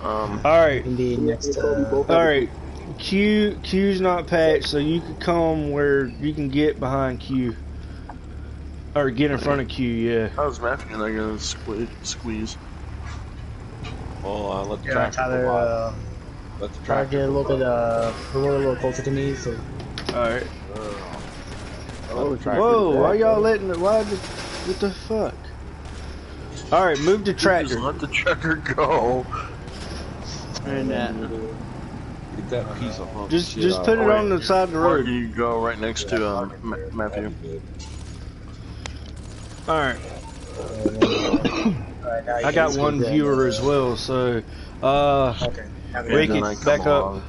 Alright. Indeed, next. Alright. Q's not patched, so you can come where you can get behind Q. Or get in front of Q, yeah. How's Matthew not gonna squeeze? Well, let the Yeah, tractor Tyler. let the Try to tractor get a little bit, a little closer to me. So. Alright. Whoa, why y'all letting it? What the fuck? Alright, move the tractor. Just let the tractor go. And get that piece of hump Just shit put out. it on the side of the road. You go right next to Matthew. Alright. Alright, I got one viewer as well, so Okay. Ricky, back up.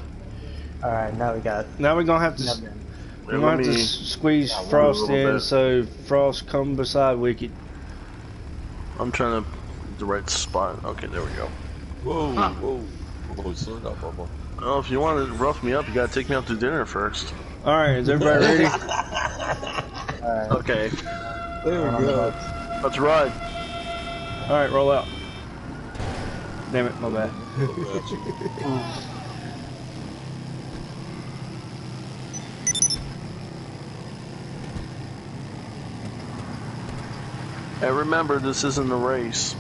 Alright, now we got. Now we're gonna have to squeeze Frost in, so Frost come beside Wicked. I'm trying to the right spot. Okay, there we go. Whoa, whoa, slow down, Bubba. Oh, if you want to rough me up, you gotta take me out to dinner first. Alright, is everybody ready? Alright. Okay. There we go. Let's ride. Alright, roll out. Damn it, my bad. And remember, this isn't a race.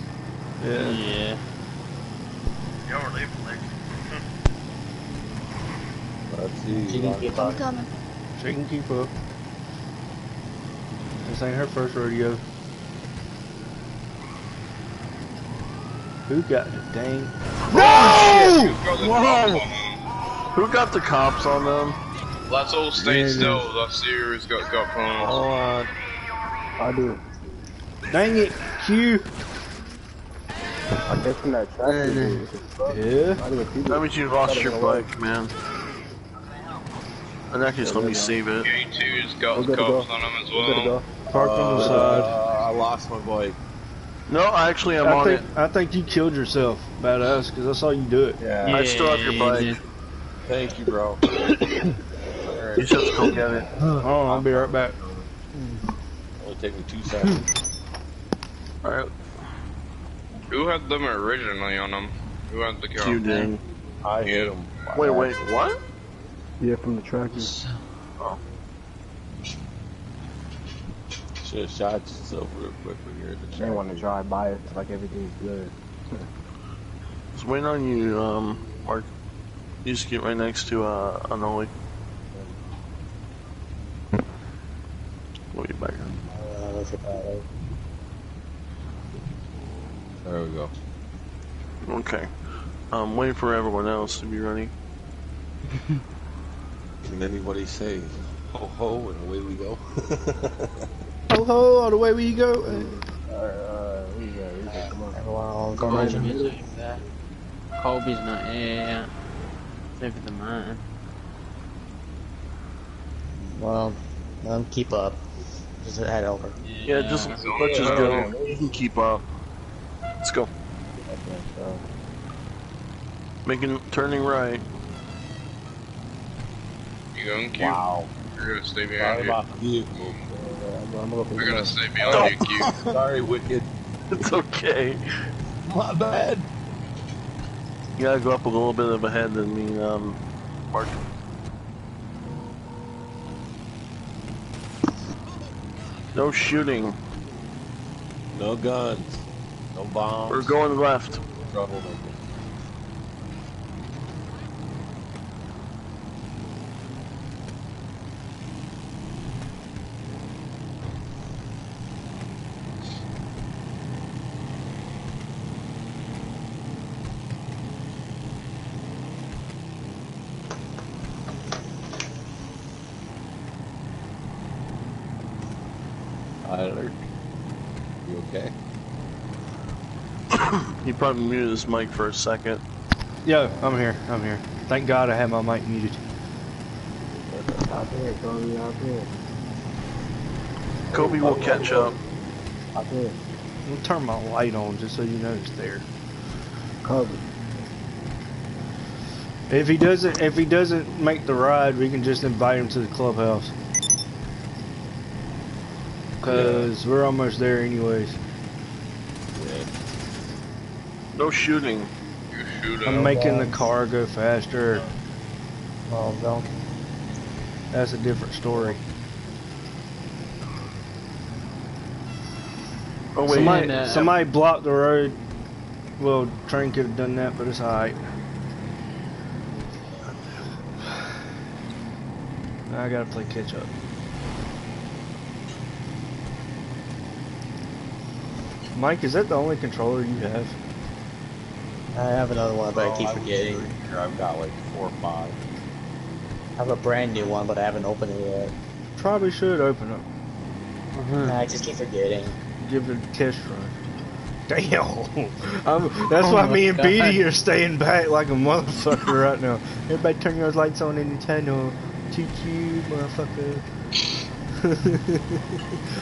Yeah. Y'all were late for Let's see. I'm coming. She can keep up. This ain't her first rodeo. Who got the dang? No! Whoa! Who got the cops on them? Let's all stay still. Let's see who's got phones. Hold on. I do. Dang it, Q. I guess from that tractor, dude. Yeah. That means you lost your bike, man. And that case, let me save it. K2's got the cops on him as well. Parked on the side. I lost my bike. No, actually, I'm on it. I think you killed yourself, badass, because I saw you do it. Yeah. I still have your bike. Thank you, bro. You just have to go get it. Oh, I'll be right back. It'll take me 2 seconds. Alright. Who had them originally on them? Who had the car? You did. I hit him. Wait, what? Yeah, from the tractor. Oh. Should have shot yourself real quick when you're in the They tractor. want to drive by it like everything's good. Just waiting on you, Mark. You just get right next to, Anoli. We'll get back in. There we go. Okay. I'm waiting for everyone else to be ready. Can anybody say ho ho and away we go? Ho ho, all the way we go. Everyone, go Colby's motion. Colby's not here. Maybe the man. Well, let them keep up. Just head over. Yeah, let's just go. You can keep up. Let's go. Turning right. You going, Q? Wow. You're gonna stay Sorry behind you. about the vehicle. We're gonna stay behind you, Q. Sorry, Wicked. It's okay. My bad. You gotta go up a little bit of ahead than me, Mark. No shooting. No guns. No bombs. We're going left. Trouble. Tyler, you okay? He probably muted his mic for a second. Yo, I'm here. I'm here. Thank God I had my mic muted. Out there, Kobe, out there. Kobe will catch up. Out there. I'll turn my light on just so you know it's there. Kobe. If he doesn't make the ride, we can just invite him to the clubhouse. Cause we're almost there anyways. Yeah. No shooting. You shoot I'm up. making the car go faster. Oh, no. That's a different story. Oh wait, Somebody blocked the road. Well, train could have done that, but it's alright. I gotta play catch up. Mike, is that the only controller you have? I have another one, but I keep I was forgetting. pretty sure I've got like 4 or 5. I have a brand new one, but I haven't opened it yet. Probably should open up. Nah, I just keep forgetting. Give it a test run. Damn! That's why me and Beatty are staying back like a motherfucker right now. Everybody turn your lights on in the tunnel. TQ, motherfucker.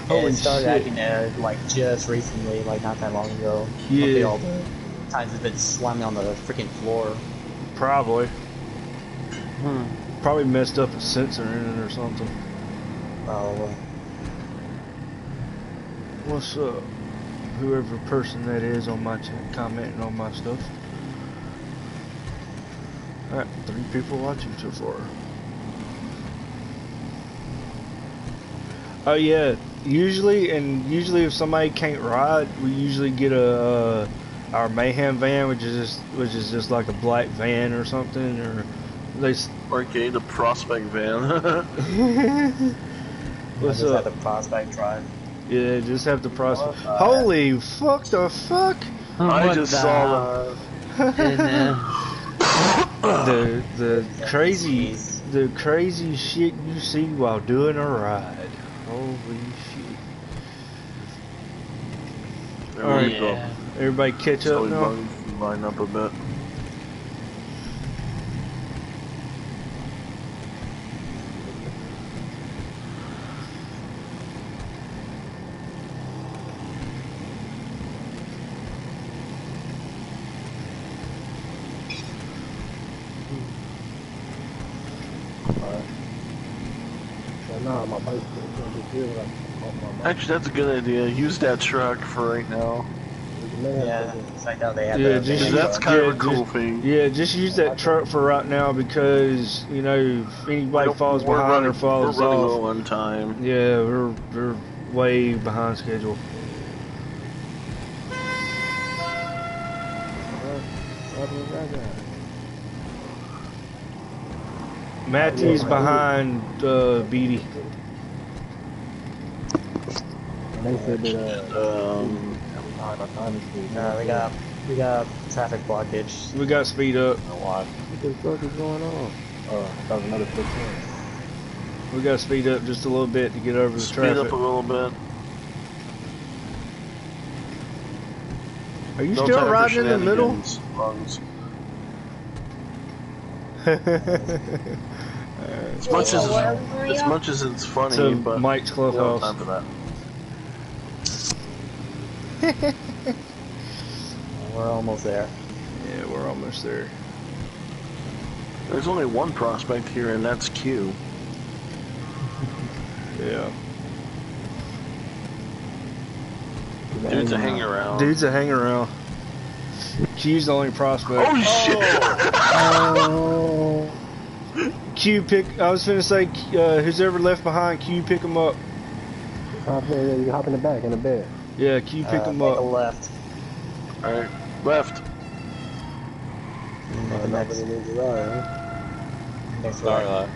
Holy It started shit. acting there like just recently, like not that long ago. Yeah. Look at all the times it's been slamming on the freaking floor. Probably. Probably messed up a sensor in it or something. Probably. What's up? Whoever person that is on my chat commenting on my stuff. Alright, 3 people watching so far. Oh yeah, usually if somebody can't ride, we usually get a our mayhem van, which is just like a black van or something, or they. arcade, the prospect van. What's just up? have the prospect drive. Yeah, just have the prospect. Holy fuck! The fuck! I just saw the crazy shit you see while doing a ride. Holy shit! that. All right, Yeah. everybody catch So up we now. line up a bit. My bike's gonna be good. Actually, that's a good idea. Use that truck for right now. Yeah, I know they have Yeah, the just Because van that's truck. kind of a Yeah, cool just- thing. Yeah, just use that truck for right now because you know if anybody falls We're behind running, or falls we're running off. low on time. Yeah, we're way behind schedule. Matthew's behind Beatty. And they said that We got traffic blockage. We got speed up. what the fuck is going on? That was another 15. We got to speed up just a little bit to get over the Speed traffic. up a little bit. Are you No still time for riding in the middle? shenanigans, lungs. As much as it's funny, To but Mike's we don't have clubhouse. time for that. We're almost there. Yeah, we're almost there. There's only one prospect here, and that's Q. Yeah. Dude's a hang around. Dude's a hang around. Q's the only prospect. Oh shit! Q pick. I was finna say, who's ever left behind, Q pick him up. You can hop in the back, in the bed. Yeah, Q pick him Make a up. left. Alright, left. Make a next. Next Sorry, right.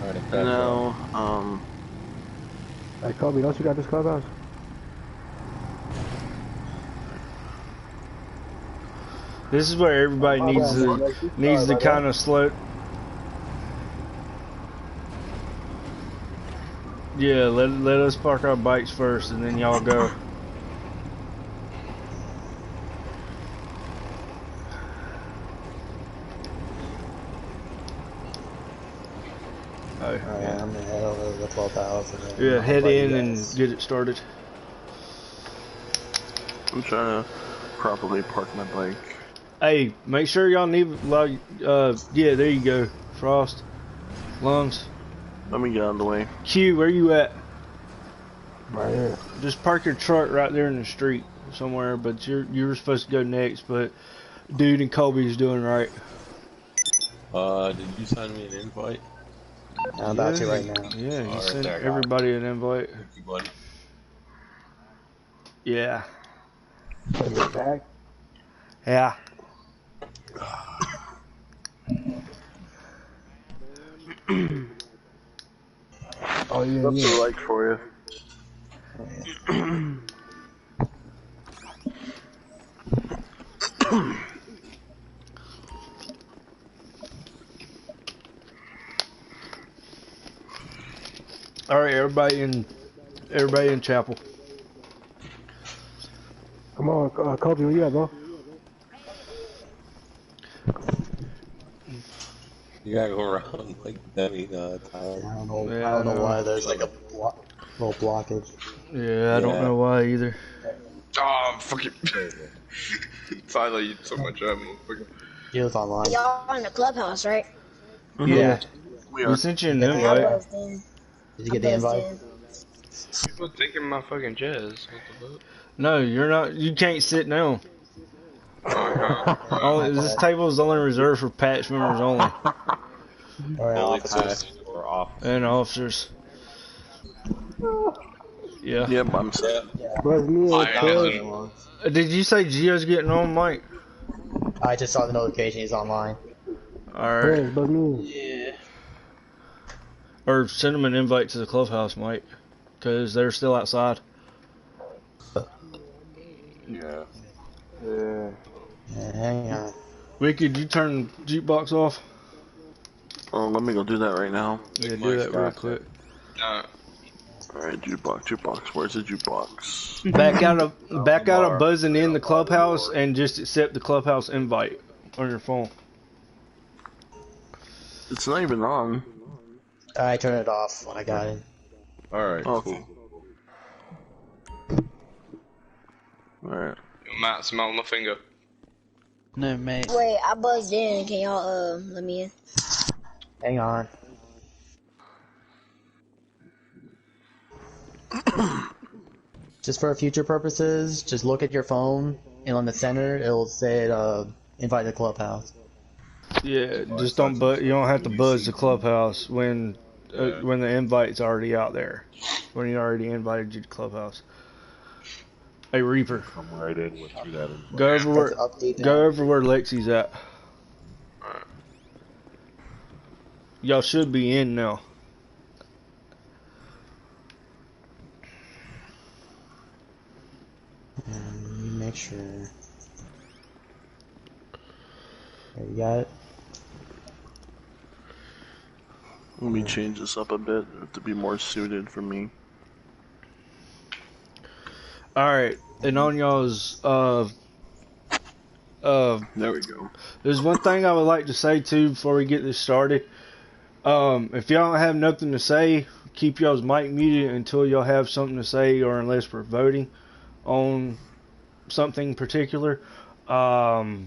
left. Now, Hey, Kobe, don't you got this clubhouse? This is where everybody needs to kind of slow. Yeah, let us park our bikes first, and then y'all go. Oh, Alright, I'm gonna head over to the 12th house. And then yeah, I'll head invite in you and guys. get it started. I'm trying to properly park my bike. Hey, make sure y'all need like yeah, there you go. Frost. Lungs. Let me get out of the way. Q, where you at? Right here. Just park your truck right there in the street. somewhere, but you were supposed to go next. But dude and Colby's doing right. Did you send me an invite? I'm about to right now. Yeah, he Alright, sent there, I got it. everybody an invite. Thank you, buddy. Yeah. Put it back. Yeah. Oh yeah, That's yeah. a like for you. All right, everybody in chapel. Come on, Kobe, where you at, bro? You gotta go around like Demi, Tyler. I don't know. Yeah, I don't know I know. why there's like a little blockage. Yeah, I don't Yeah. know why either. Oh, fucking. Tyler, you so much motherfucker. He was online. Y'all in the clubhouse, right? Yeah. We We are. sent you an Yeah, I invite. buzzed in. Did you get the invite? People taking my fucking jazz. What the No, you're not. You can't sit down. fuck? This table is only reserved for patch members only Or Fully officers? packed or off. and officers. Yeah. Yep, I'm set. Buzz me I in, am. cuz. Did you say Gio's getting on, Mike? I just saw the notification. He's online. All right. Buzz me in. Yeah. Or send them an invite to the clubhouse, Mike, because they're still outside. Yeah. Yeah. Yeah, hang on. Ricky, did you turn jukebox off? Oh, let me go do that right now. Yeah, do Mike's that real got quick. Alright, jukebox. Where's the jukebox? Back out of buzzing in the clubhouse and just accept the clubhouse invite on your phone. It's not even on. I turned it off when I got in. Alright, Okay. cool. Alright. Matt, smell my finger. No, mate. Wait, I buzzed in. Can y'all let me in? Hang on. Just for future purposes, just look at your phone, and on the center it'll say invite to clubhouse. Yeah, just don't you don't have to buzz the clubhouse when the invite's already out there. When he already invited you to clubhouse. Hey Reaper, Come right in with through that invite. go over where Update go over where Lexi's at. Y'all should be in now. Make sure. There you got it. Let me change this up a bit to be more suited for me. Alright, and on y'all's There we go. there's one thing I would like to say too before we get this started. If y'all don't have nothing to say, keep y'all's mic muted until y'all have something to say, or unless we're voting on something particular. But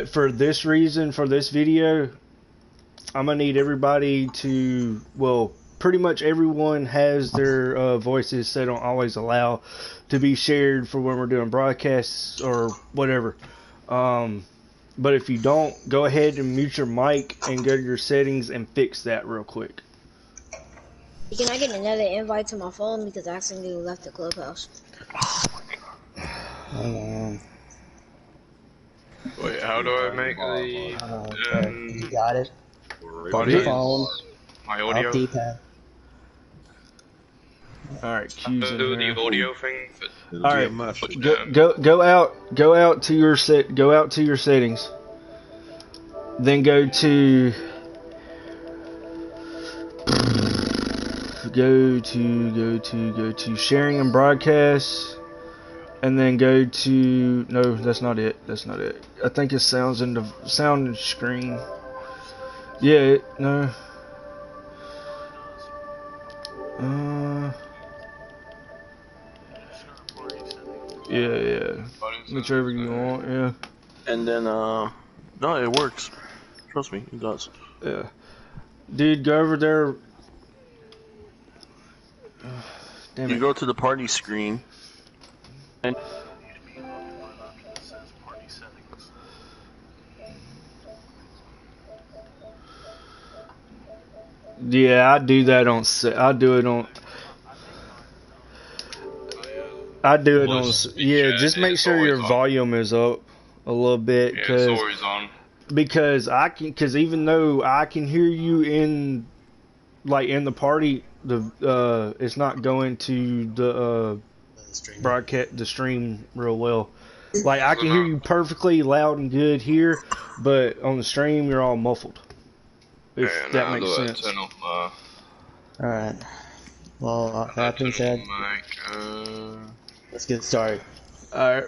for this reason, for this video, I'm gonna need everybody to, well, pretty much everyone has their voices set on always allow to be shared for when we're doing broadcasts or whatever. But if you don't, go ahead and mute your mic and go to your settings and fix that real quick. Can I get another invite to my phone because I accidentally left the clubhouse? Hang on. Wait, how do I make the You got it. From audio? your phone. My Up audio? D-pad. Alright, Q's in Do there. the audio thing? It'll All be a right. mess. Go out to your settings. Then go to sharing and broadcast, and then go to, no, that's not it. I think it's sound and screen. Yeah, no. Yeah. Whichever you want, yeah. And then, no, it works. Trust me, it does. Yeah. Dude, go over there. Damn You it. go to the party screen, And Yeah, I do that on. I do it on. I do it Well, on. it's just be Yeah, just chatting. make It's sure always your on. volume is up a little bit, Yeah, it's always on. because even though I can hear you in in the party, it's not going to the broadcast the stream real well. Like I Is it can hear not? you perfectly loud and good here, but on the stream you're all muffled. If Yeah, that now makes do that. sense. Turn off Alright. Well, that being turn said, off the mic. let's get started. Alright.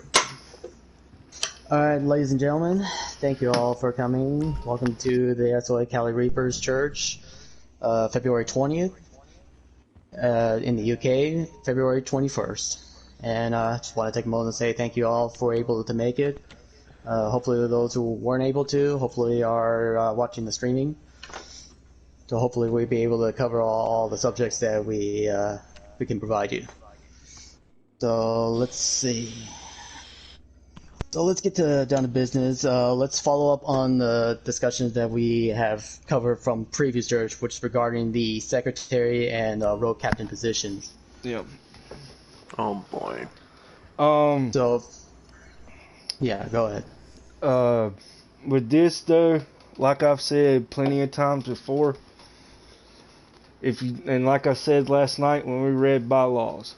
Alright, ladies and gentlemen, thank you all for coming. Welcome to the SOA Cali Reapers Church, February 20th, in the UK, February 21st. And I just want to take a moment to say thank you all for able to make it. Hopefully those who weren't able to, hopefully are watching the streaming. So hopefully we'll be able to cover all the subjects that we can provide you. So let's see. So let's get down to business. Let's follow up on the discussions that we have covered from previous church, which is regarding the secretary and road captain positions. Yep. oh boy. So, yeah, go ahead. With this though, like I've said plenty of times before, and like I said last night when we read bylaws,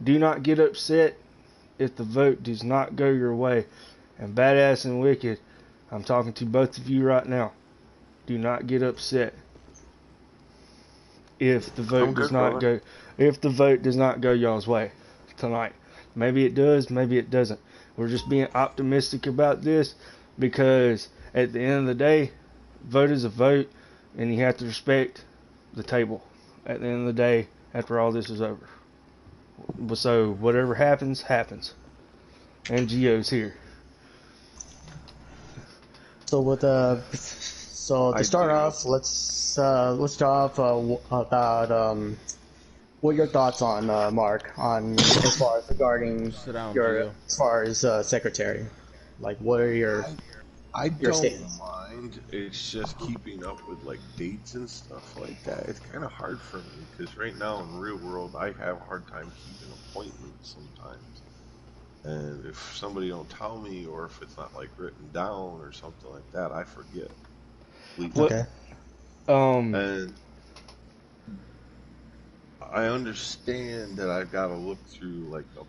do not get upset if the vote does not go your way. And Badass and Wicked, I'm talking to both of you right now. Do not get upset if the vote does not go. If the vote does not go y'all's way tonight, maybe it does, maybe it doesn't. We're just being optimistic about this because at the end of the day, vote is a vote, and you have to respect the table. At the end of the day, after all this is over. So whatever happens, happens. And Geo's here. So to start off, let's start off about what your thoughts on Mark on as far as regarding as far as secretary, like what are your I your don't statements? mind. It's just keeping up with like dates and stuff like that. It's kind of hard for me because right now in real world I have a hard time keeping appointments sometimes. And if somebody don't tell me, or if it's not like written down or something like that, I forget. Okay. And I understand that I've got to look through like a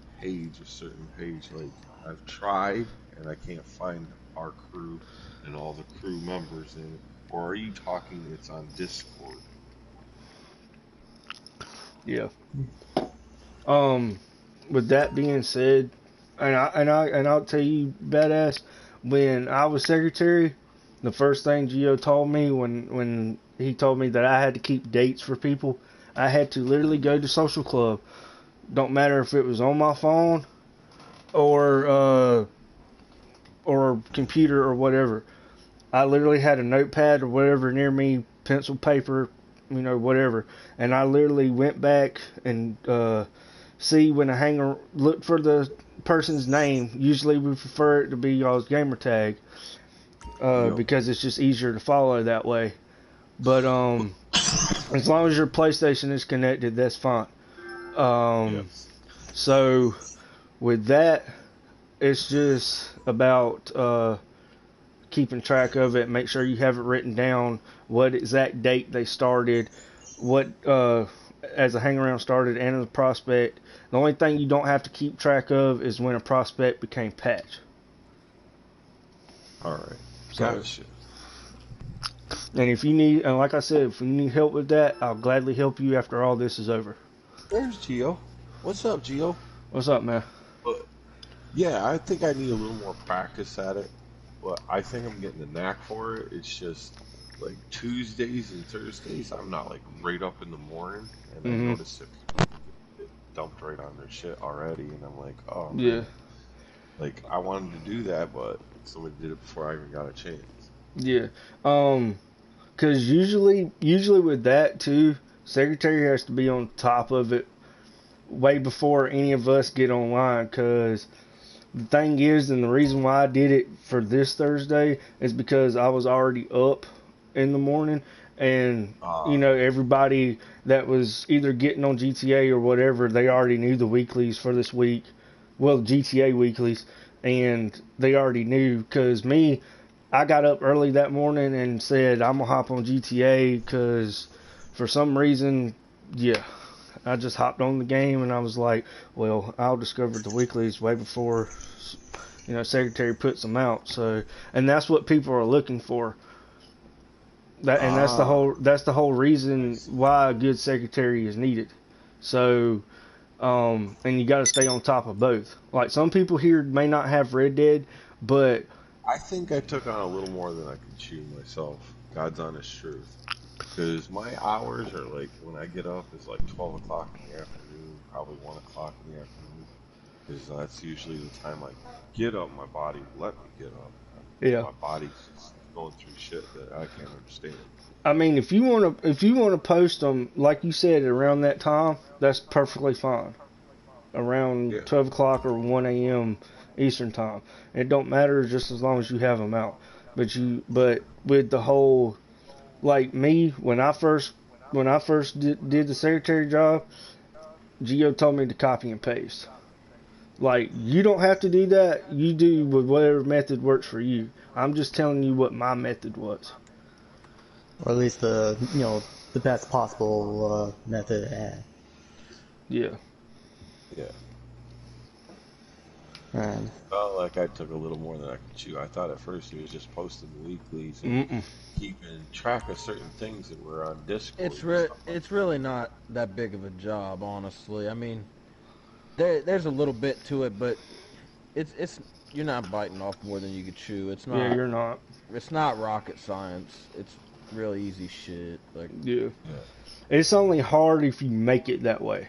certain page. Like I've tried and I can't find our crew and all the crew members in it. Or are you talking it's on Discord? Yeah. With that being said, and I'll tell you, Badass, when I was secretary, the first thing Gio told me when he told me that I had to keep dates for people, I had to literally go to social club. Don't matter if it was on my phone or computer or whatever. I literally had a notepad or whatever near me, pencil, paper, whatever, and I literally went back and see when a hanger look for the person's name. Usually we prefer it to be y'all's gamer tag because it's just easier to follow that way. But as long as your PlayStation is connected, that's fine. So with that, it's just about keeping track of it. Make sure you have it written down, what exact date they started, what as a hang around started, and as a prospect. The only thing you don't have to keep track of is when a prospect became patch. Alright. Gotcha. And if you need, and like I said, if you need help with that, I'll gladly help you after all this is over. There's Gio. What's up, Gio? What's up, man? But, yeah, I think I need a little more practice at it. But I think I'm getting the knack for it. It's just like Tuesdays and Thursdays, I'm not like right up in the morning, and I notice that people get dumped right on their shit already, and I'm like, oh man. Yeah. Like I wanted to do that, but somebody did it before I even got a chance. Yeah. Because usually with that too, secretary has to be on top of it way before any of us get online, because the thing is, and the reason why I did it for this Thursday is because I was already up in the morning, and everybody that was either getting on GTA or whatever, they already knew the weeklies for this week. Well, GTA weeklies, and they already knew, because me, I got up early that morning and said I'm gonna hop on GTA, because for some reason, I just hopped on the game and I was like, well, I'll discover the weeklies way before Secretary puts them out. So, and that's what people are looking for. That's the whole reason why a good secretary is needed. So, and you got to stay on top of both. Like, some people here may not have Red Dead, but I think I took on a little more than I could chew myself. God's honest truth. Because my hours are like, when I get up, is like 12 o'clock in the afternoon, probably 1 o'clock in the afternoon. Because that's usually the time I get up, my body let me get up. yeah. My body's just going through shit that I can't understand. I mean, if you wanna post them, like you said, around that time, that's perfectly fine. Around 12 o'clock or 1 a.m. Eastern time. It don't matter, just as long as you have them out. But with the whole, like me, when I first did the secretary job, Gio told me to copy and paste. Like, you don't have to do that. You do with whatever method works for you. I'm just telling you what my method was. Or at least the best possible method. Yeah. Yeah. Right. Felt like I took a little more than I could chew. I thought at first it was just posting the weeklies and keeping track of certain things that were on Discord. It's really not that big of a job, honestly. I mean, there's a little bit to it, but it's you're not biting off more than you could chew. It's not. Yeah, you're not. It's not rocket science. It's really easy shit. Like, yeah. It's only hard if you make it that way.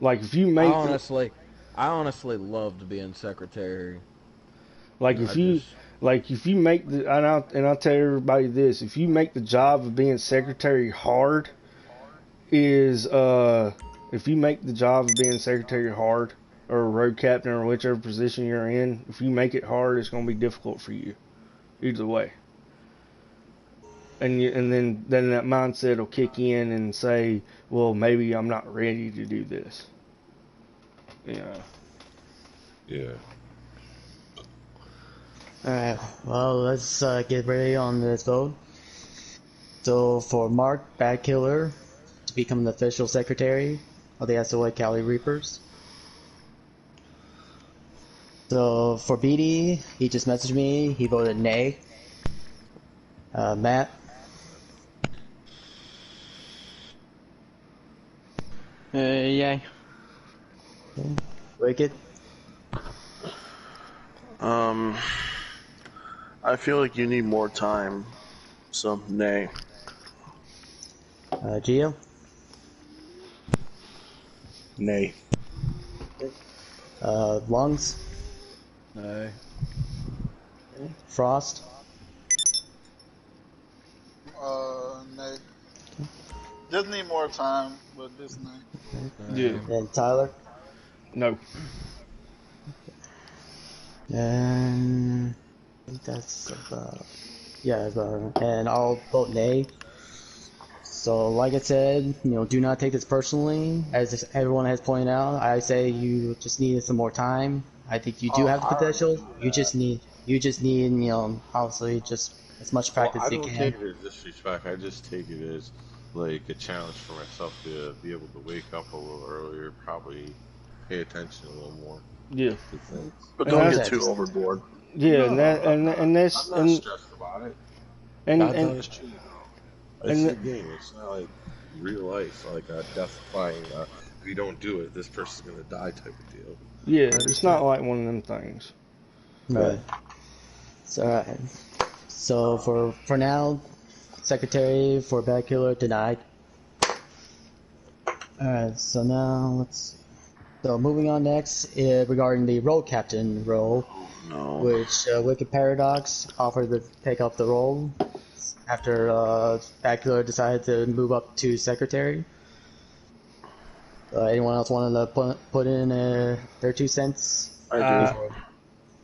Like, if you make I honestly loved being secretary. Like, if you make the, and I'll tell everybody this, if you make the job of being secretary hard, if you make the job of being secretary hard, or road captain, or whichever position you're in, if you make it hard, it's going to be difficult for you. Either way. And then that mindset will kick in and say, well, maybe I'm not ready to do this. Yeah. Yeah. Alright, well, let's get ready on this vote. So, for Mark Badkiller to become the official secretary of the SOA Cali Reapers. So, for BD, he just messaged me, he voted nay. Matt? Yay. Okay. Wicked? I feel like you need more time, so nay. Gio? Nay. Lungs? no. Frost? Nay. Just need more time, but just nay. Yeah. And Tyler? No. And I think that's about, and I'll vote nay. So, like I said, do not take this personally. As everyone has pointed out, I say you just need some more time. I think you do have the potential. You just need, obviously, just as much practice as you can. I don't take it as disrespect. I just take it as like a challenge for myself to be able to wake up a little earlier, probably pay attention a little more. Yeah. But don't get too overboard. Yeah, I'm not stressed about it. It's a game. It's not like real life, like a death-defying, if you don't do it, this person's gonna die type of deal. Yeah, it's not like one of them things. Right. So, alright. So for now, Secretary for Badkiller denied. Alright, so now so moving on next, regarding the role captain role, which Wicked Paradox offered to take up the role after Badkiller decided to move up to Secretary. Anyone else wanting to put in their 2 cents? I do.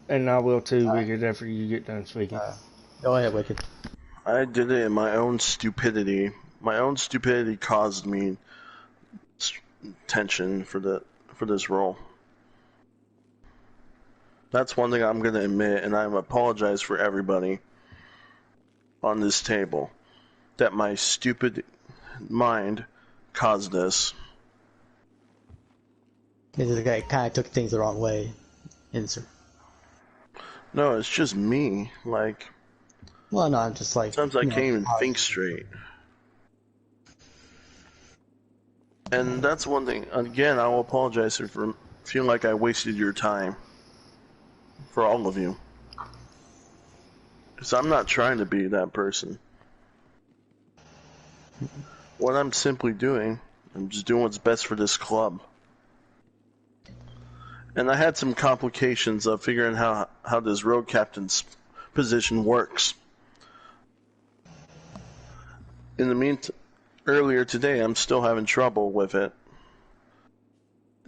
And I will too, Wicked, after you get done speaking. Go ahead, Wicked. I did it in my own stupidity. My own stupidity caused me tension for this role. That's one thing I'm going to admit, and I apologize for everybody on this table, that my stupid mind caused this. The guy kind of took things the wrong way. Insert. No, it's just me. Like, well, no, I'm just like. Sometimes I can't even think straight. And that's one thing. Again, I will apologize for feeling like I wasted your time. For all of you. Because I'm not trying to be that person. What I'm simply doing, I'm just doing what's best for this club. And I had some complications of figuring how this road captain's position works. In the meantime, earlier today, I'm still having trouble with it.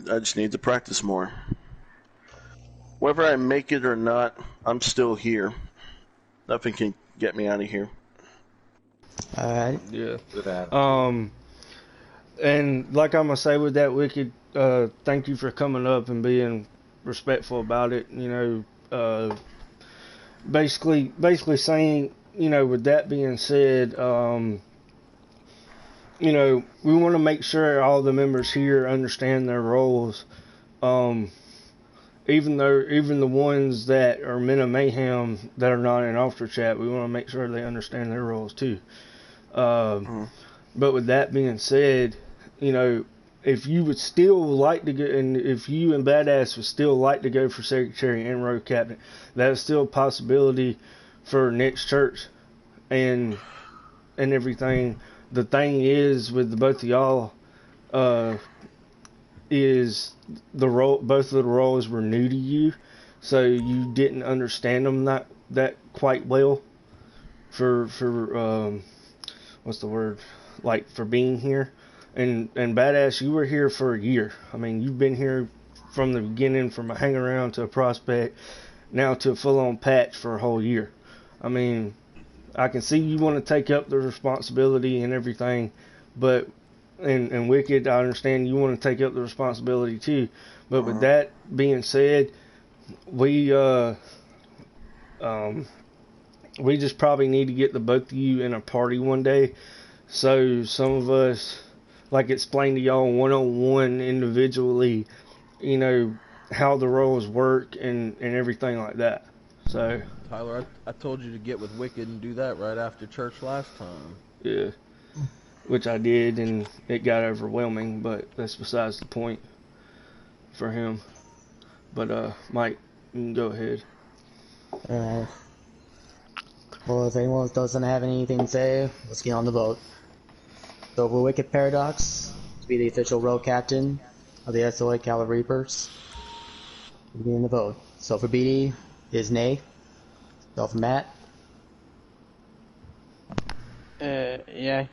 I just need to practice more. Whether I make it or not, I'm still here. Nothing can get me out of here. Alright. Yeah. And like I'm gonna say with that, Wicked, thank you for coming up and being respectful about it. You know, basically saying, you know, with that being said, you know, we want to make sure all the members here understand their roles. Even the ones that are men of mayhem that are not in officer chat, we want to make sure they understand their roles too. But with that being said, you know, if you would still like to go, and if you and Badass would still like to go for secretary and road captain, that is still a possibility for next church and everything. The thing is with the both of y'all, is the role, both of the roles were new to you, so you didn't understand them that quite well for what's the word, like, for being here. And Badass, you were here for a year. I mean, you've been here from the beginning, from a hang around to a prospect, now to a full-on patch for a whole year. I mean, I can see you want to take up the responsibility and everything, but and Wicked, I understand you want to take up the responsibility too. But with that being said, we just probably need to get the both of you in a party one day, so some of us, like, explain to y'all one-on-one individually, you know, how the roles work and everything like that. So Tyler, I told you to get with Wicked and do that right after church last time. Yeah, which I did, and it got overwhelming, but that's besides the point for him. But Mike, you can go ahead. Alright. Well, if anyone doesn't have anything to say, let's get on the vote. So for Wicked Paradox to be the official road captain of the SOA Cali Reapers, we'll be in the vote. So for BD is nay. So for Matt? Yeah.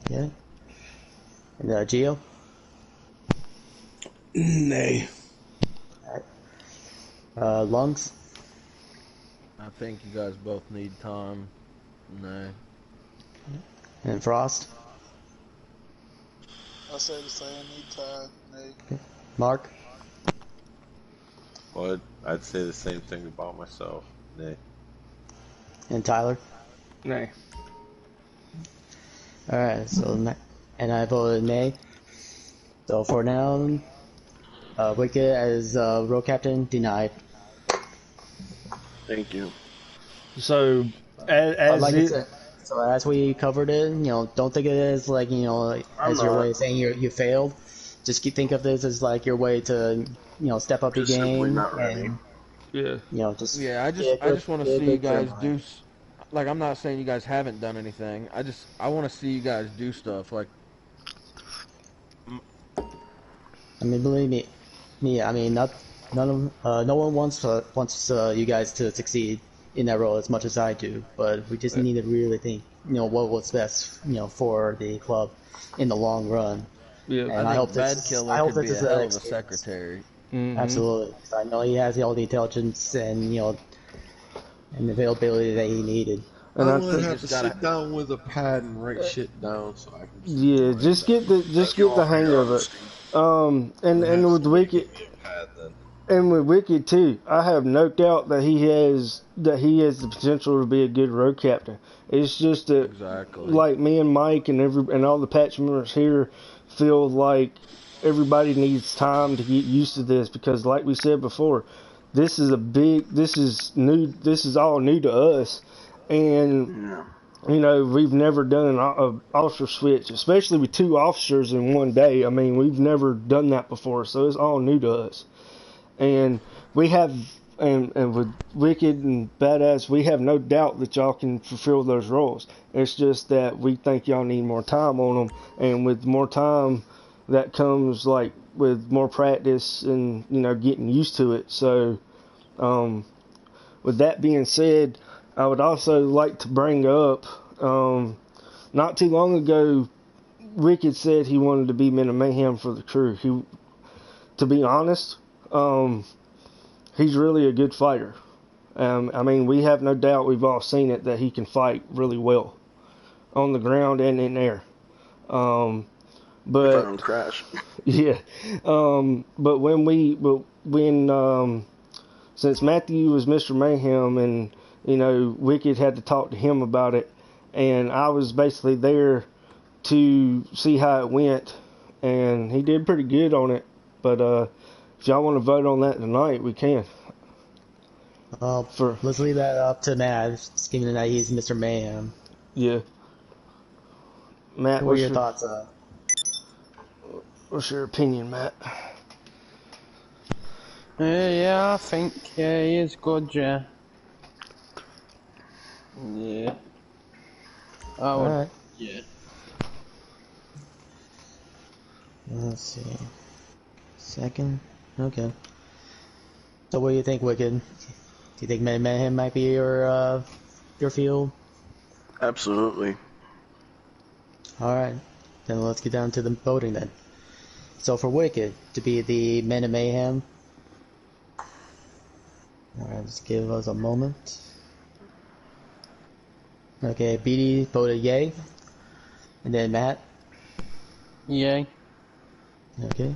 Yeah. And Gio? Nay. Alright. Lungs? I think you guys both need time. Nay. And Frost? I say the same. Need time. Nay. Mark? Well, I'd say the same thing about myself. Nay. And Tyler? Nay. Alright, so, and I voted nay. So for now, Wicked as road captain, denied. Thank you. So, as we covered it, you know, don't think of it as like, you know, as your way of saying you failed. Just think of this as like your way to, you know, step up your game and, yeah, you know, just I just want to see you guys do. Like, I'm not saying you guys haven't done anything. I want to see you guys do stuff. Like, I mean, believe me. I mean, no one wants you guys to succeed in that role as much as I do. But we just need to really think, you know, what's best, you know, for the club in the long run. Yeah. And I hope think Bad this. Killer I hope could this be is a an hell of a experience. secretary. Absolutely. 'Cause I know he has all the intelligence and and availability that he needed. And I'm I gonna think, have to sit down with a pad and write shit down so I can keep yeah, in mind just that. just Thank you get all the for hang your of it. honesty. I'm gonna And have with somebody Wicked, give me a pad then. and with Wicked too, I have no doubt that he has the potential to be a good road captain. It's just that, Exactly. like me and Mike and all the patch members here feel like everybody needs time to get used to this because, like we said before, this is this is all new to us, and Yeah. we've never done an officer switch, especially with 2 officers in one day. I mean, we've never done that before, so it's all new to us. And we have, and with Wicked and Badass, we have no doubt that y'all can fulfill those roles. It's just that we think y'all need more time on them, and with more time, that comes like with more practice and getting used to it. So, with that being said, I would also like to bring up, not too long ago, Wicked said he wanted to be Men of Mayhem for the crew. To be honest, he's really a good fighter. I mean, we have no doubt, we've all seen it, that he can fight really well on the ground and in air. If I But don't crash. yeah, but when since Matthew was Mr. Mayhem and Wicked had to talk to him about it, and I was basically there to see how it went, and he did pretty good on it. But if y'all want to vote on that tonight, we can. Let's leave that up to Matt, given that he's Mr. Mayhem. Yeah. Matt, What are your thoughts? What's your opinion, Matt? Yeah, I think he is good, yeah. Yeah. Oh, Alright. yeah. Let's see. Second? Okay. So what do you think, Wicked? Do you think Mayhem might be your field? Absolutely. Alright. Then let's get down to the voting then. So for Wicked to be the Men of Mayhem. Alright, just give us a moment. Okay, BD voted yay. And then Matt? Yay. Okay.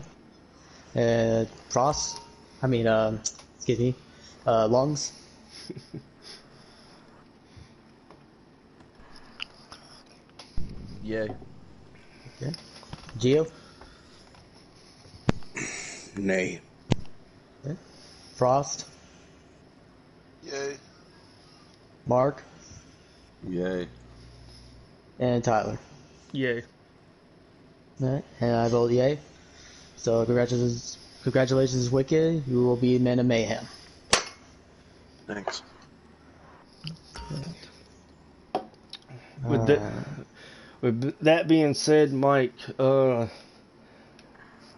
Frost? Excuse me. Lungs? Yay. Okay. Geo? Nay. Okay. Frost? Yay. Mark? Yay. And Tyler? Yay. Alright, and I vote yay. So congratulations, Wicked. You will be Men of Mayhem. Thanks. With that being said, Mike,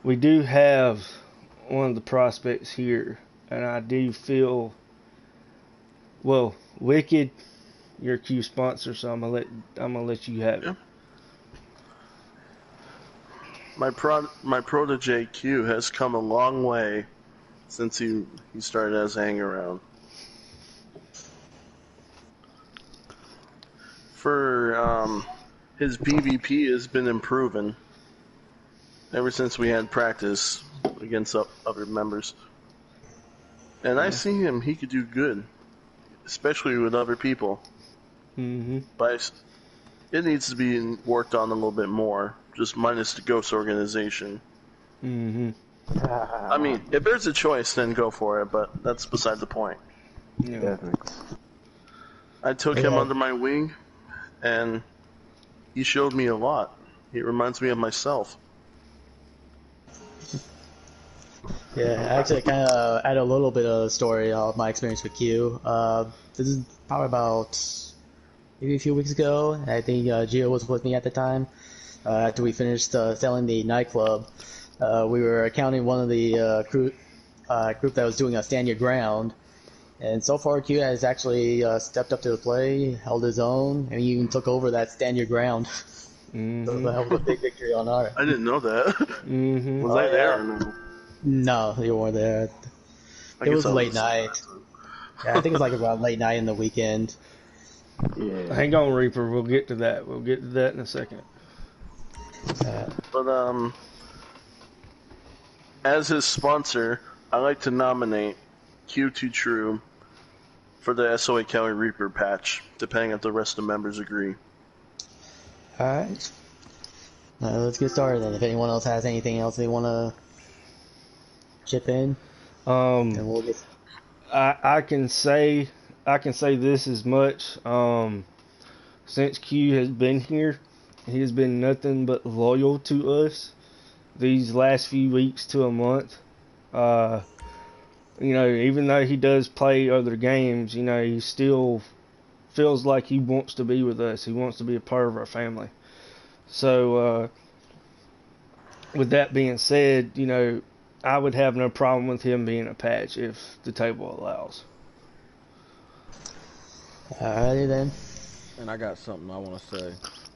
we do have one of the prospects here, and I do feel, well, Wicked, your Q sponsor, so I'm gonna let you have it. My protege Q has come a long way since he started as a hang around. For his PvP has been improving ever since we had practice against other members. And I see him, he could do good, especially with other people. Mm-hmm. But it needs to be worked on a little bit more, just minus the ghost organization. Mm-hmm. I mean, if there's a choice, then go for it, but that's beside the point. Yeah. I took him under my wing, and he showed me a lot. He reminds me of myself. Yeah, actually, I kind of add a little bit of story of my experience with Q. This is probably about maybe a few weeks ago. I think Gio was with me at the time. After we finished selling the nightclub, we were counting one of the group that was doing a stand your ground. And so far, Q has actually stepped up to the play, held his own, and he even took over that stand your ground. So that was a big victory on our. I didn't know that. Mm-hmm. Was I there or no? No, you weren't there. I It guess was I late night. Yeah, I think it was like around late night in the weekend. Yeah. Hang on, Reaper. We'll get to that. We'll get to that in a second. But as his sponsor, I like to nominate Q2 True for the SOA Cali Reaper patch, depending if the rest of the members agree. Alright. Let's get started then. If anyone else has anything else they want to chip in, then we'll get. I can say this as much. Since Q has been here, he has been nothing but loyal to us these last few weeks to a month. You know, even though he does play other games, you know, he still feels like he wants to be with us. He wants to be a part of our family. So, with that being said, you know, I would have no problem with him being a patch if the table allows. Alrighty then. And I got something I want to say.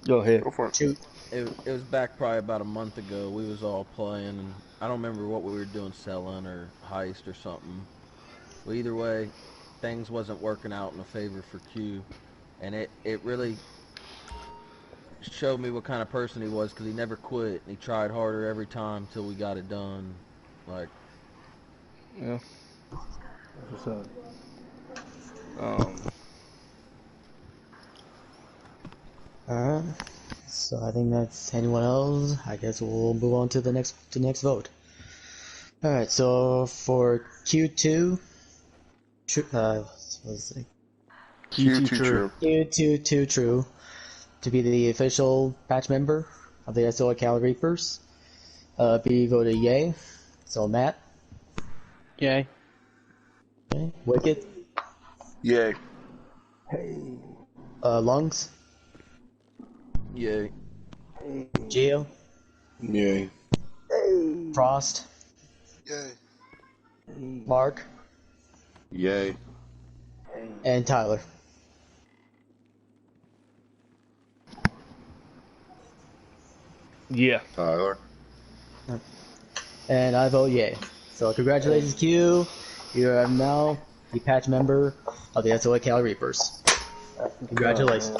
Go ahead. Go for it. Shoot. It was back probably about a month ago. We was all playing, and I don't remember what we were doing, selling or heist or something. But either way, things wasn't working out in a favor for Q, and it really showed me what kind of person he was, because he never quit. He tried harder every time till we got it done. Like, yeah. What's up? Alright. So I think that's anyone else. I guess we'll move on to the next vote. Alright, so for Q2, let's see. Q2 True. Q2 True to be the official patch member of the SOA Cali Reapers. B voted yay. So Matt. Yay. Okay. Wicked. Yay. Hey. Lungs. yay. Geo. Yay. Hey. Frost. Yay. Mark. Yay. And Tyler. Yeah. Tyler. And I vote yay. So congratulations, Q. You are now the patch member of the SOA Cali Reapers. Congratulations.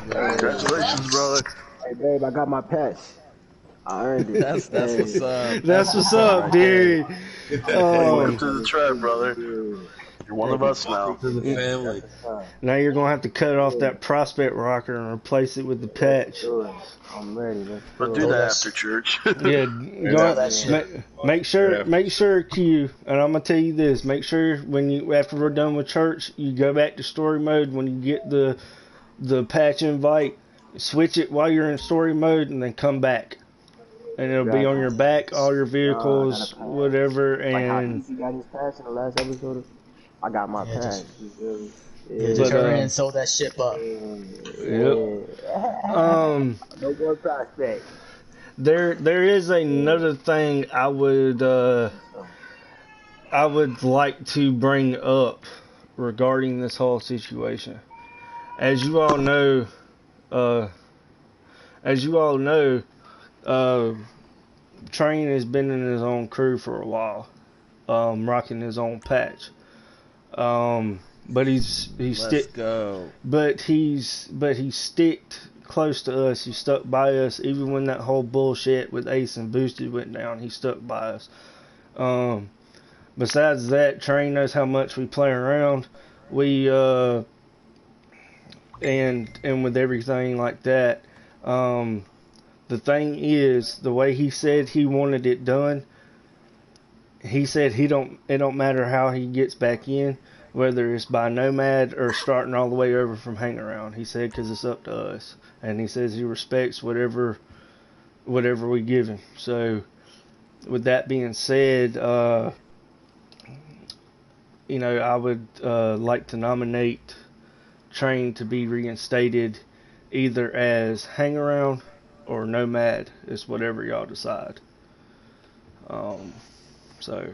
Congratulations, brother. Hey, babe, I got my patch. I earned it. That's what's up. That's what's up, dude. Welcome to the tribe, brother. You're one of us now. To the family. Now you're gonna have to cut off that prospect rocker and replace it with the patch. I'm ready. Let's But do that after church. Yeah, make sure Q, and I'm gonna tell you this: make sure after we're done with church, you go back to story mode. When you get the patch invite, switch it while you're in story mode, and then come back, and it'll be on your back, all your vehicles, whatever. Like how And Easy got his patch in the last episode. I got my patch. Just hurry and sew that ship up. No more prospect. There is another thing I would like to bring up regarding this whole situation. As you all know, Train has been in his own crew for a while, rocking his own patch. But he's sticked close to us. He stuck by us even when that whole bullshit with Ace and Boosted went down. He stuck by us. Besides that, Train knows how much we play around. We and with everything like that. The thing is, the way he said he wanted it done. He said it don't matter how he gets back in, whether it's by Nomad or starting all the way over from Hang Around. He said because it's up to us, and he says he respects whatever we give him. So, with that being said, I would like to nominate Train to be reinstated either as Hang Around or Nomad. It's whatever y'all decide. So.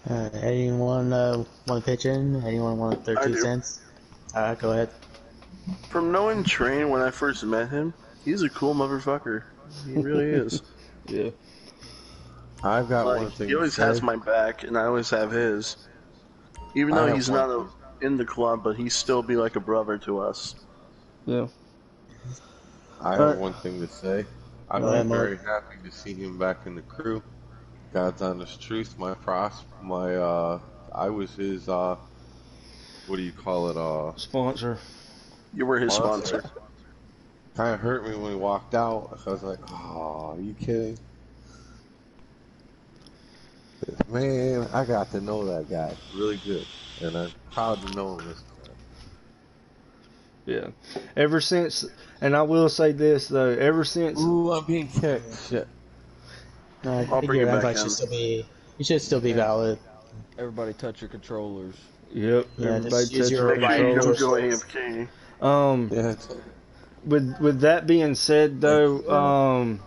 Anyone want to pitch in? Anyone want their 2 cents? Go ahead. From knowing Train when I first met him, he's a cool motherfucker. He really is. Yeah. I've got Like, one thing he to always has say. my back, and I always have his. Even I though have he's one not thing. in the club, but he still be like a brother to us. Yeah. I have one thing to say. Go I'm ahead, Mark. very happy to see him back in the crew. God's honest truth. I was his what do you call it? Sponsor. You were his Sponsor. sponsor. Kind of hurt me when he walked out. I was like, oh, are you kidding? Man, I got to know that guy really good, and I'm proud to know him this time. Yeah. Ever since, and I will say this though, ever since. Ooh, I'm being kicked. Shit. No, I I'll think bring your you back invite in. should still be. You should still be Yeah. valid. Everybody touch your controllers. Yep. Yeah, Everybody just use touch your your Make sure you right don't controllers. go joysticks. AFK. Yeah. With that being said Thank you, man.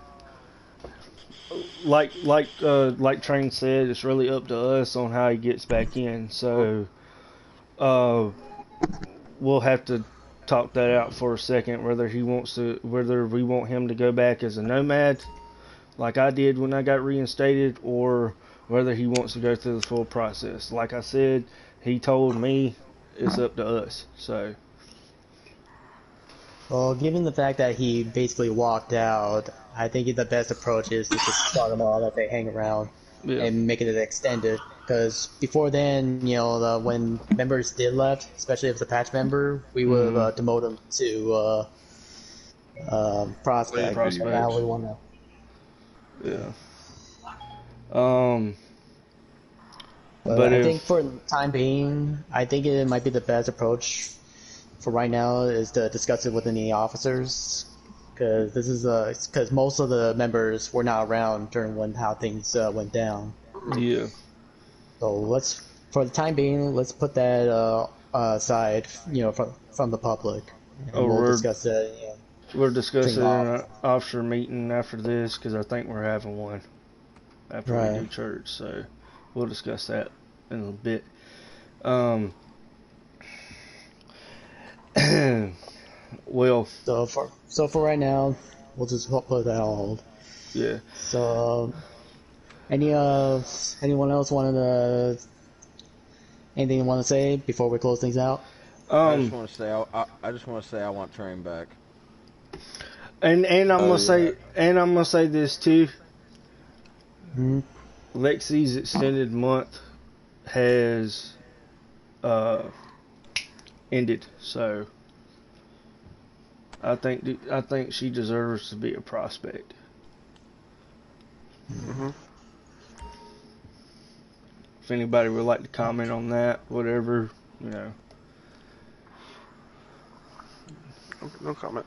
though, like Train said, it's really up to us on how he gets back in. So we'll have to talk that out for a second, whether we want him to go back as a nomad like I did when I got reinstated, or whether he wants to go through the full process. Like I said, he told me it's up to us. So Well, given the fact that he basically walked out, I think the best approach is to just start them all if they hang around yeah. and make it extended. Because before then, when members did left, especially if it's a patch member, we would have demoted them to prospect. But now we want to. Yeah. But But I think if for the time being, I think it might be the best approach for right now is to discuss it within the officers, because most of the members were not around during how things went down. yeah, So for the time being, let's put that aside, from the public, and oh, we'll discuss it. we're Between discussing the in officers. an officer meeting after this because I think we're having one after we do Right. church. So we'll discuss that in a bit. Well, So for right now, we'll just put that on hold. yeah. So anyone else anything you want to say before we close things out? I just want to say I just want to say I want Train back. And I'm gonna say this too. Hmm? Lexi's extended month has ended, so I think she deserves to be a prospect. Mm-hmm. If anybody would like to comment on that, whatever, you know. No comment.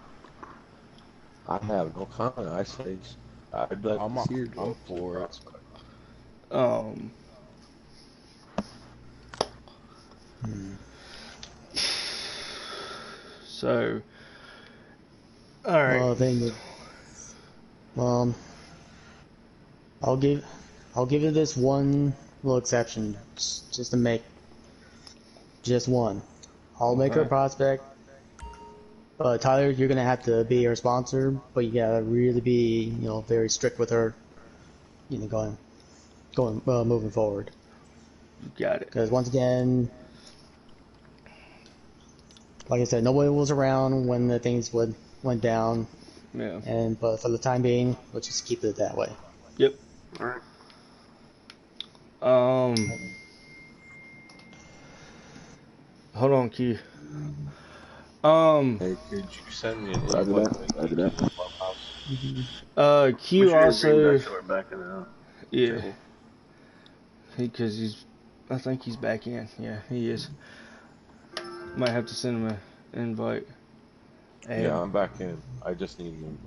I have no comment. I say I'd like to see her I'm go for it. prospect. So, all right. Well, I'll give it this one little exception, just to make just one. I'll make her a Okay. prospect. But Tyler, you're gonna have to be her sponsor, but you gotta really be, very strict with her, moving forward. You got it. Because once again, like I said, nobody was around when the things went down, Yeah. but for the time being, let's just keep it that way. Yep. All right. Hold on, Q. Hey, could you send me an Roger invite that. link Roger to the that. clubhouse? Q We should also, bring back back in the yeah, table. because I think he's back in. Yeah, he is. Might have to send him an invite. Yeah, I'm back in. I just need an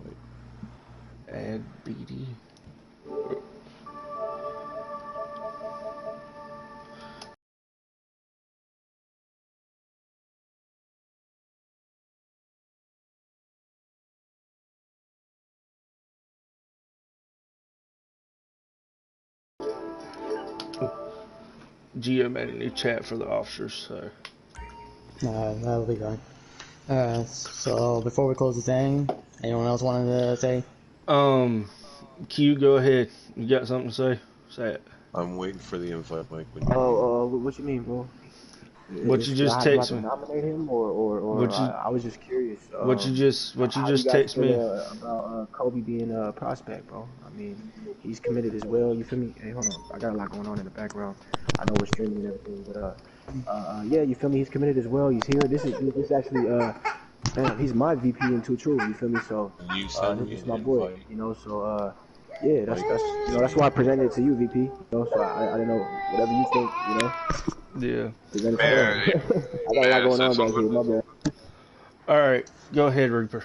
invite. Add BD. Gio made a new chat for the officers, so. That'll be fine. So before we close the thing, anyone else wanted to say? Q, go ahead. You got something to say? Say it. I'm waiting for the invite, Mike. When What you mean, bro? What you just Do I have text to me? nominate him, or What you I was just curious. what you How do you just guys text feel me? about Kobe being a prospect, bro? I mean, he's committed as well. You feel me? Hey, hold on, I got a lot going on in the background. I know we're streaming and everything, but yeah, you feel me? He's committed as well. He's here. This actually damn, he's my VP in Two True. You feel me? So you send me this is an my boy. invite, You know, so yeah, that's Mike, you know send that's me why an I invite. presented it to you, VP. You know, so I don't know whatever you think. You know. Yeah. Present it to May him. I got a may lot I going say on back here. something? My bad. All right. Go ahead, Reaper.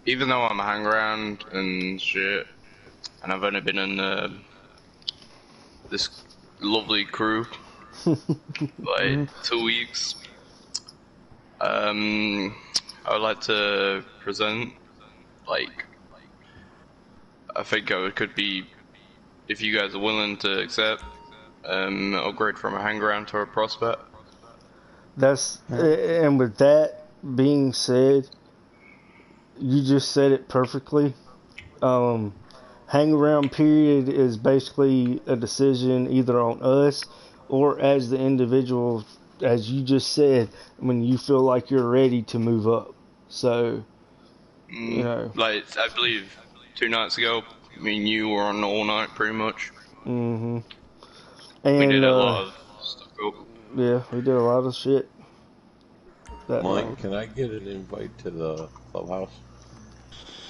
Even though I'm a hang around and shit, and I've only been in this lovely crew like 2 weeks, I would like to present, like, I think it could be, if you guys are willing to accept, upgrade from a hang around to a prospect. And with that being said, you just said it perfectly. Hang around period is basically a decision either on us or as the individual, as you just said, when you feel like you're ready to move up. So, you know. Like, I believe 2 nights ago, me and you were on all night pretty much. Mm-hmm. We And, did a lot of stuff. yeah, we did a lot of shit that Mike, night. can I get an invite to the clubhouse?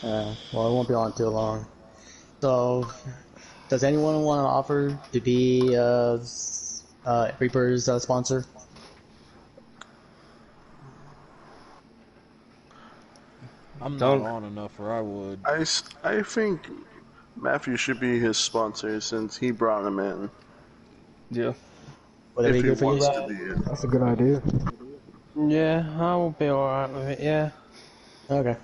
Well, it won't be on too long. So, does anyone want to offer to be Reaper's sponsor? I'm not Don't. on enough, or I would. I think Matthew should be his sponsor since he brought him in. Yeah. Would that If be he good for you wants to guys? be in. That's a good idea. Yeah, I will be alright with it, yeah. Okay.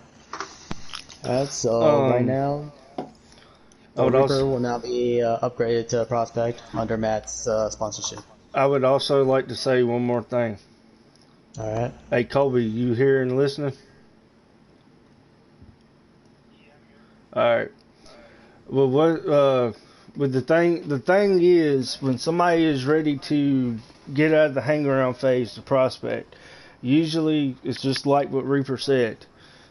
Alright, so right now, I would Reaper also, will now be upgraded to Prospect under Matt's sponsorship. I would also like to say one more thing. Alright. Hey, Colby, you here and listening? Alright. Well, with the thing is, when somebody is ready to get out of the hang around phase to prospect, usually it's just like what Reaper said.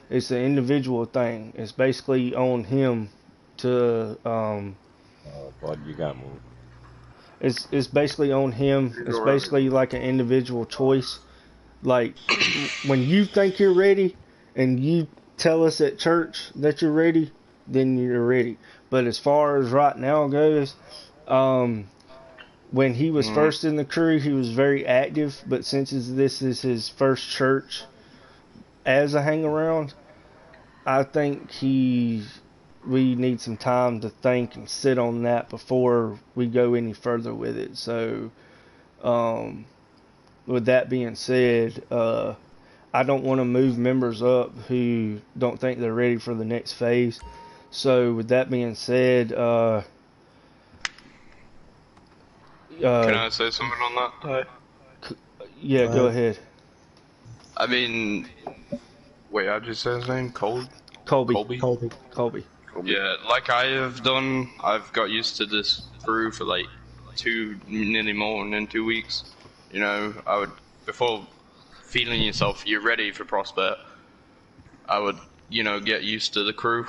It's an individual thing. It's basically on him to, Bud, you got moved. it's basically on him. It's basically like an individual choice. Like, when you think you're ready and you tell us at church that you're ready, then you're ready. But as far as right now goes, when he was first in the crew, he was very active. But since this is his first church as a hang around, I think we need some time to think and sit on that before we go any further with it. So, with that being said, I don't want to move members up who don't think they're ready for the next phase. So with that being said, Can I say something on that? Yeah, go ahead. I mean, wait, how'd you say his name? Colby. Yeah, like I have done, I've got used to this crew for like nearly more than 2 weeks. You know, I would, before feeling yourself, you're ready for prospect, I would, get used to the crew.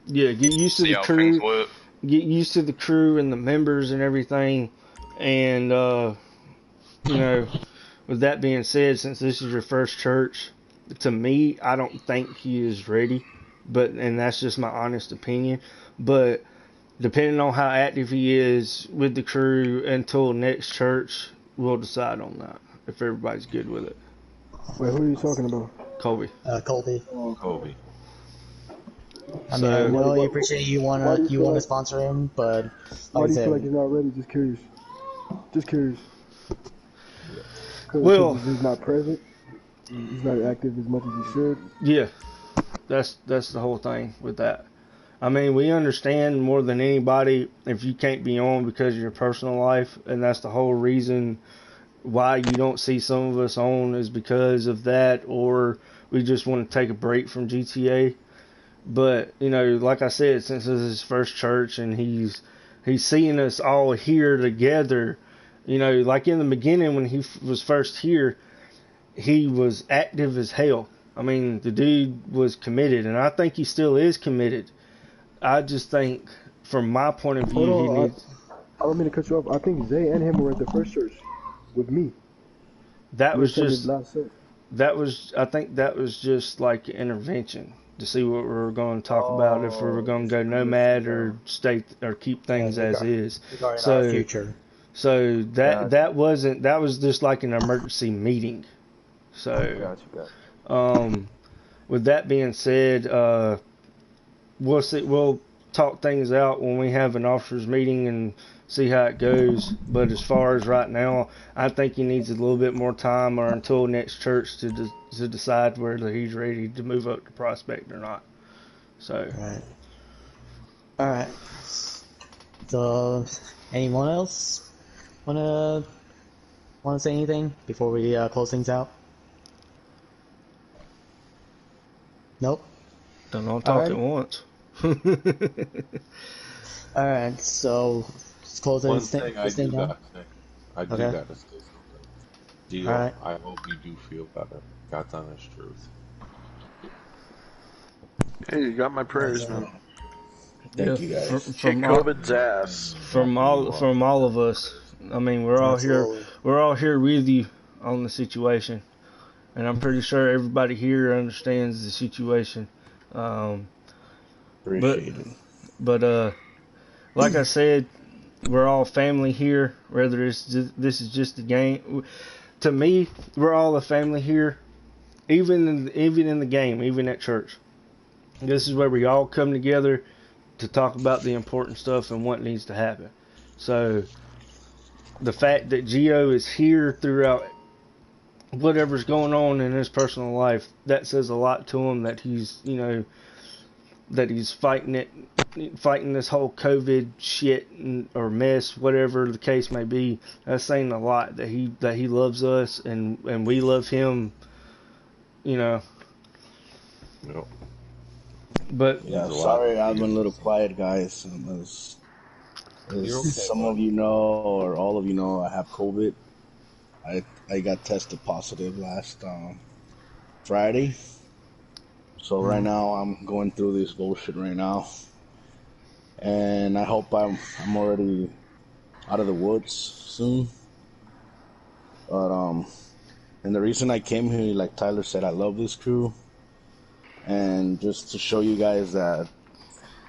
Yeah, get used to See the how crew. things work. Get used to the crew and the members and everything. And, with that being said, since this is your first church, to me, I don't think he is ready. And that's just my honest opinion. But depending on how active he is with the crew until next church, we'll decide on that if everybody's good with it. Wait, who are you talking about? Colby. Colby. Colby. I mean, I really appreciate you wanna sponsor him, but why do you feel like he's not ready? Just curious. Well, he's not present. He's not active as much as he should. Yeah, that's the whole thing with that. I mean, we understand more than anybody if you can't be on because of your personal life, and that's the whole reason why you don't see some of us on is because of that, or we just want to take a break from GTA. But, you know, like I said, since this is his first church and he's seeing us all here together, you know, like in the beginning when he was first here, he was active as hell. I mean, the dude was committed, and I think he still is committed. I just think, from my point of view, he needs... I don't mean to cut you off. I think Zay and him were at the first church with me. That was just... last service. I think that was just like intervention to see what we were going to talk about, if we were going to go nomad or stay or keep things as is. So future. So that was just like an emergency meeting. So with that being said, we'll talk things out when we have an officers meeting and see how it goes. But as far as right now, I think he needs a little bit more time, or until next church, to decide whether he's ready to move up to Prospect or not. So. All right. So, anyone else wanna say anything before we close things out? Nope. Don't all talk at once. All right, so let's close One this thing I thing do down. gotta say. I do gotta say something. Dio, All right. I hope you do feel better. God's honest truth. Hey, you got my prayers, man. Thank you guys. Kick COVID's ass. From all of us. I mean, we're all Absolutely. here. We're all here with you on the situation, and I'm pretty sure everybody here understands the situation. Appreciate it. But like I said, we're all family here. Whether this is just a game, to me, we're all a family here. Even in the game, even at church. This is where we all come together to talk about the important stuff and what needs to happen. So the fact that Gio is here throughout whatever's going on in his personal life, that says a lot to him, that he's, you know, that he's fighting this whole COVID shit or mess, whatever the case may be. That's saying a lot, that he loves us and we love him, you know. Yep. But yeah, sorry I've been a little quiet, guys. As some of you know, or all of you know, I have COVID. I got tested positive last Friday. So right now I'm going through this bullshit right now, and I hope I'm already out of the woods soon. But and the reason I came here, like Tyler said, I love this crew, and just to show you guys that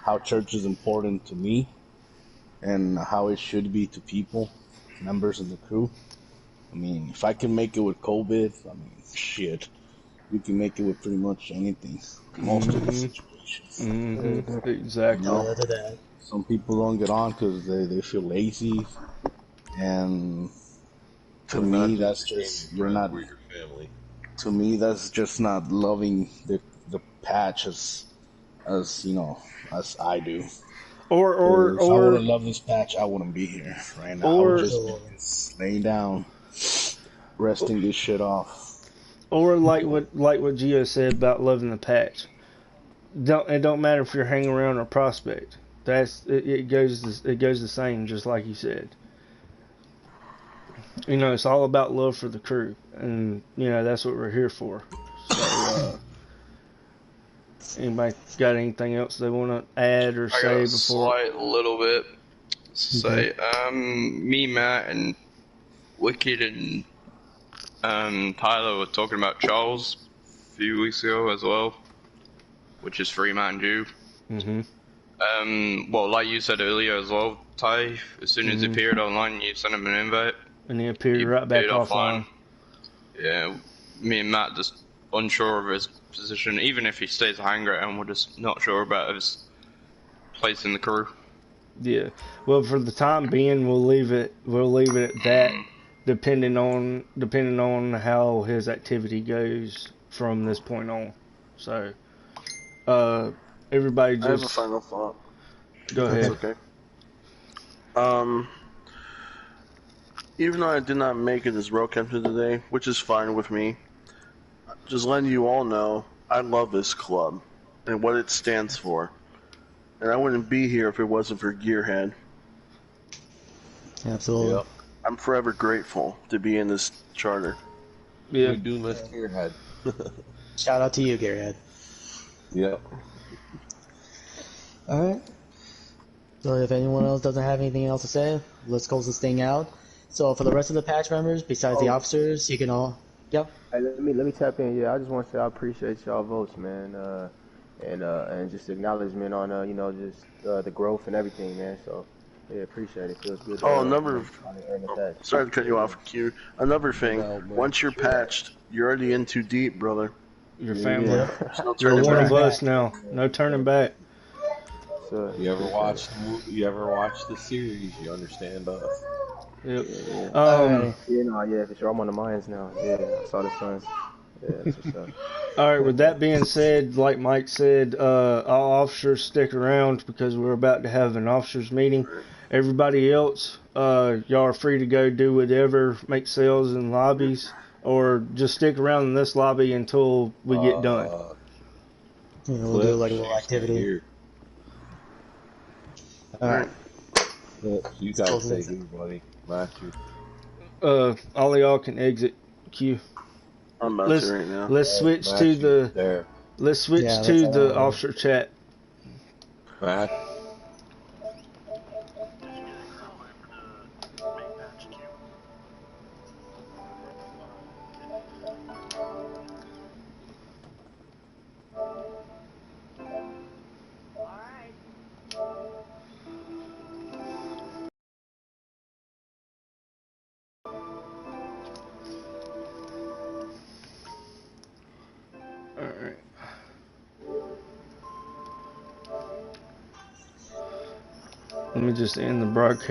how church is important to me and how it should be to people, members of the crew. I mean, if I can make it with COVID, I mean, shit, you can make it with pretty much anything. Most of the situations. Mm-hmm. Exactly. You know, some people don't get on because they feel lazy, and to me, that's just you're not. To me, that's just not loving the patch as you know, as I do. Or if I wouldn't love this patch, I wouldn't be here right now. I would just laying down, resting this shit off. Or like what Gio said about loving the patch. It don't matter if you're hanging around or prospect. It goes the same, just like you said. You know, it's all about love for the crew, and you know that's what we're here for. So, anybody got anything else they want to add or say before? Slight little bit. Say, me, Matt, and Wicked and Tyler were talking about Charles a few weeks ago as well, which is Freeman Jew. Mm-hmm. Well, like you said earlier as well, Ty, as soon as he appeared online, you sent him an invite. And he appeared right back offline. Yeah, me and Matt just unsure of his position. Even if he stays a hang around, we're just not sure about his place in the crew. Yeah. Well, for the time being, we'll leave it at that. Depending on how his activity goes from this point on. So, everybody just... I have a final thought. Go ahead. That's okay. Even though I did not make it as road captain today, which is fine with me, just letting you all know, I love this club and what it stands for. And I wouldn't be here if it wasn't for Gearhead. Absolutely. Yep. I'm forever grateful to be in this charter. Yeah. We do miss Gearhead. Shout out to you, Garyhead. Yep. Alright. So if anyone else doesn't have anything else to say, let's close this thing out. So for the rest of the patch members, besides the officers, you can all... Yep. Hey, let me tap in. Yeah, I just want to say I appreciate y'all votes, man, and just acknowledgement on just the growth and everything, man. So yeah, appreciate it. Feels good. Sorry to cut you off, Q. Another thing, once you're patched, you're already in too deep, brother. Your family. Yeah. There's no You're turning one back. of us now. No turning back. So, You ever watch the series? You understand us. Yep. Yeah, for sure. I'm on the mines now. Yeah, I saw the sun. Yeah, that's what's up. All right. With that being said, like Mike said, all officers stick around because we're about to have an officers meeting. Everybody else, y'all are free to go do whatever, make sales in lobbies, or just stick around in this lobby until we get done. Yeah, we'll do like a little activity. Here. Alright. You guys stay here, buddy. Matthew. All of y'all can exit. Q. I'm about to right now. Let's switch to the. Let's switch to the officer chat. Matt. Alright. Let me just end the broadcast.